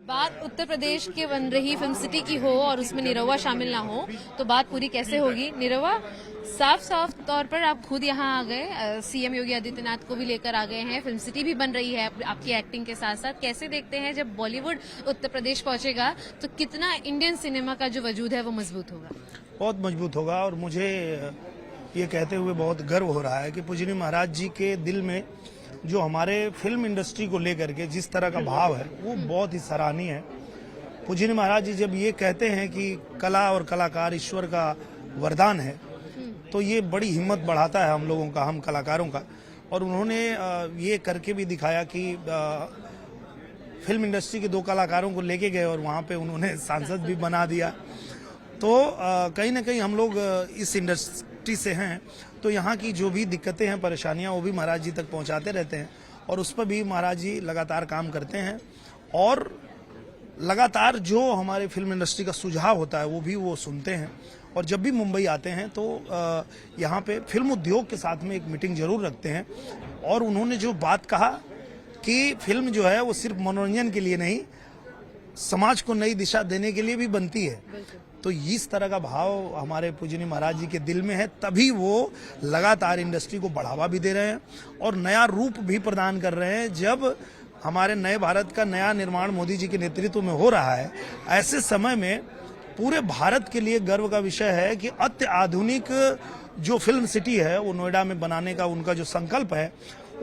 बात उत्तर प्रदेश के बन रही फिल्म सिटी की हो और उसमें निरहुआ शामिल ना हो तो बात पूरी कैसे होगी। निरहुआ, साफ साफ तौर पर आप खुद यहाँ आ गए, सीएम योगी आदित्यनाथ को भी लेकर आ गए हैं, फिल्म सिटी भी बन रही है आपकी एक्टिंग के साथ साथ। कैसे देखते हैं जब बॉलीवुड उत्तर प्रदेश पहुंचेगा तो कितना इंडियन सिनेमा का जो वजूद है वो मजबूत होगा? बहुत मजबूत होगा। और मुझे ये कहते हुए बहुत गर्व हो रहा है कि पूजनीय महाराज जी के दिल में जो हमारे फिल्म इंडस्ट्री को लेकर के जिस तरह का भाव है वो बहुत ही सराहनीय है। पूजनीय महाराज जी जब ये कहते हैं कि कला और कलाकार ईश्वर का वरदान है तो ये बड़ी हिम्मत बढ़ाता है हम लोगों का, हम कलाकारों का। और उन्होंने ये करके भी दिखाया कि फिल्म इंडस्ट्री के दो कलाकारों को लेके गए और वहाँ पे उन्होंने सांसद भी बना दिया। तो कहीं ना कहीं हम लोग इस इंडस्ट्री से हैं तो यहाँ की जो भी दिक्कतें हैं, परेशानियाँ, वो भी महाराज जी तक पहुँचाते रहते हैं और उस पर भी महाराज जी लगातार काम करते हैं। और लगातार जो हमारे फिल्म इंडस्ट्री का सुझाव होता है वो भी वो सुनते हैं। और जब भी मुंबई आते हैं तो यहाँ पे फिल्म उद्योग के साथ में एक मीटिंग जरूर रखते हैं। और उन्होंने जो बात कहा कि फिल्म जो है वो सिर्फ मनोरंजन के लिए नहीं, समाज को नई दिशा देने के लिए भी बनती है। तो इस तरह का भाव हमारे पूजनीय महाराज जी के दिल में है, तभी वो लगातार इंडस्ट्री को बढ़ावा भी दे रहे हैं और नया रूप भी प्रदान कर रहे हैं। जब हमारे नए भारत का नया निर्माण मोदी जी के नेतृत्व में हो रहा है, ऐसे समय में पूरे भारत के लिए गर्व का विषय है कि अत्याधुनिक जो फिल्म सिटी है वो नोएडा में बनाने का उनका जो संकल्प है,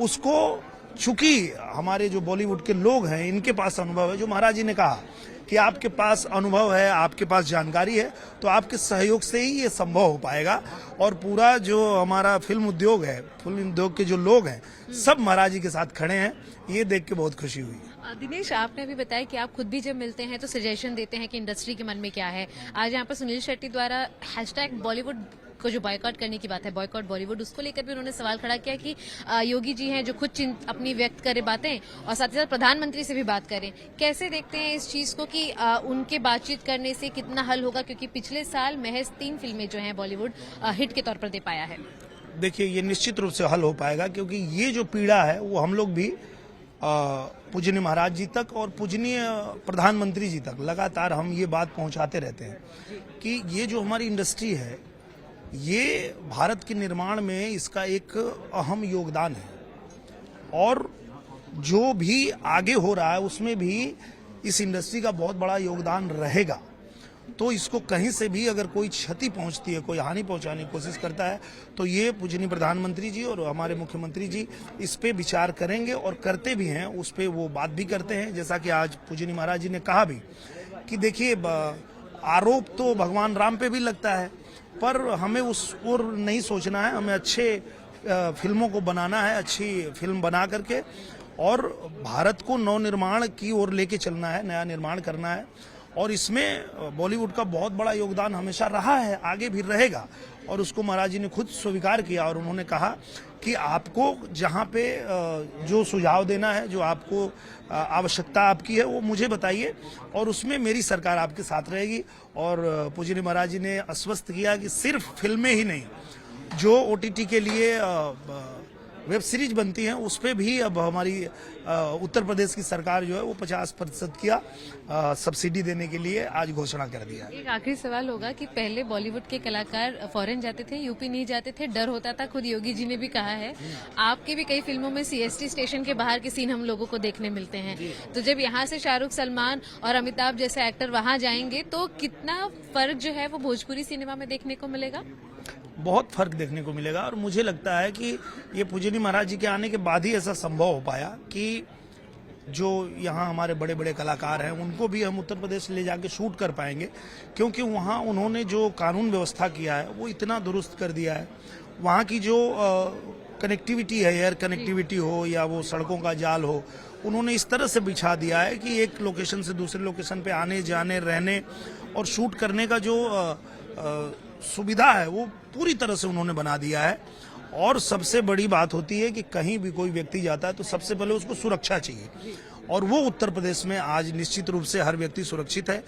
उसको चूंकि हमारे जो बॉलीवुड के लोग हैं इनके पास अनुभव है। जो महाराज जी ने कहा कि आपके पास अनुभव है, आपके पास जानकारी है, तो आपके सहयोग से ही ये संभव हो पाएगा। और पूरा जो हमारा फिल्म उद्योग है, फिल्म उद्योग के जो लोग हैं, सब महाराज जी के साथ खड़े हैं। ये देख के बहुत खुशी हुई। दिनेश, आपने भी बताया कि आप खुद भी जब मिलते हैं तो सजेशन देते हैं कि इंडस्ट्री के मन में क्या है। आज यहाँ पर सुनील शेट्टी द्वारा हैशटैग बॉलीवुड को जो बॉयकॉट करने की बात है, बॉयकॉट बॉलीवुड, उसको लेकर भी उन्होंने सवाल खड़ा किया कि योगी जी हैं जो खुद अपनी व्यक्त करे बातें और साथ ही साथ प्रधानमंत्री से भी बात करें। कैसे देखते हैं इस चीज को कि उनके बातचीत करने से कितना हल होगा, क्योंकि पिछले साल महज 3 फिल्में जो हैं बॉलीवुड हिट के तौर पर दे पाया है। देखिए, ये निश्चित रूप से हल हो पाएगा क्योंकि ये जो पीड़ा है वो हम लोग भी पूजनीय महाराज जी तक और पूजनीय प्रधानमंत्री जी तक लगातार हम ये बात पहुंचाते रहते हैं कि ये जो हमारी इंडस्ट्री है ये भारत के निर्माण में इसका एक अहम योगदान है। और जो भी आगे हो रहा है उसमें भी इस इंडस्ट्री का बहुत बड़ा योगदान रहेगा। तो इसको कहीं से भी अगर कोई क्षति पहुंचती है, कोई हानि पहुंचाने की कोशिश करता है, तो ये पूजनीय प्रधानमंत्री जी और हमारे मुख्यमंत्री जी इस पे विचार करेंगे और करते भी हैं, उस पे वो बात भी करते हैं। जैसा कि आज पूजनीय महाराज जी ने कहा भी कि देखिए, आरोप तो भगवान राम पे भी लगता है, पर हमें उस ओर नहीं सोचना है। हमें अच्छे फिल्मों को बनाना है, अच्छी फिल्म बना करके और भारत को नवनिर्माण की ओर लेके चलना है, नया निर्माण करना है। और इसमें बॉलीवुड का बहुत बड़ा योगदान हमेशा रहा है, आगे भी रहेगा। और उसको महाराज जी ने खुद स्वीकार किया और उन्होंने कहा कि आपको जहाँ पे जो सुझाव देना है, जो आपको आवश्यकता आपकी है, वो मुझे बताइए और उसमें मेरी सरकार आपके साथ रहेगी। और पूजनीय महाराज जी ने आश्वस्त किया कि सिर्फ फिल्में ही नहीं, जो OTT के लिए वेब सीरीज बनती हैं उस पे भी अब हमारी उत्तर प्रदेश की सरकार जो है वो 50% की सब्सिडी देने के लिए आज घोषणा कर दिया है। एक आखिरी सवाल होगा कि पहले बॉलीवुड के कलाकार फॉरेन जाते थे, यूपी नहीं जाते थे, डर होता था, खुद योगी जी ने भी कहा है। आपके भी कई फिल्मों में CST स्टेशन के बाहर के सीन हम लोगों को देखने मिलते हैं। तो जब यहाँ से शाहरुख, सलमान और अमिताभ जैसे एक्टर वहाँ जाएंगे तो कितना फर्क जो है वो भोजपुरी सिनेमा में देखने को मिलेगा? बहुत फर्क देखने को मिलेगा। और मुझे लगता है कि ये पूजनीय महाराज जी के आने के बाद ही ऐसा संभव हो पाया कि जो यहाँ हमारे बड़े बड़े कलाकार हैं उनको भी हम उत्तर प्रदेश ले जाके शूट कर पाएंगे, क्योंकि वहाँ उन्होंने जो कानून व्यवस्था किया है वो इतना दुरुस्त कर दिया है। वहाँ की जो कनेक्टिविटी है, एयर कनेक्टिविटी हो या वो सड़कों का जाल हो, उन्होंने इस तरह से बिछा दिया है कि एक लोकेशन से दूसरे लोकेशन पे आने जाने, रहने और शूट करने का जो सुविधा है वो पूरी तरह से उन्होंने बना दिया है। और सबसे बड़ी बात होती है कि कहीं भी कोई व्यक्ति जाता है तो सबसे पहले उसको सुरक्षा चाहिए, और वो उत्तर प्रदेश में आज निश्चित रूप से हर व्यक्ति सुरक्षित है।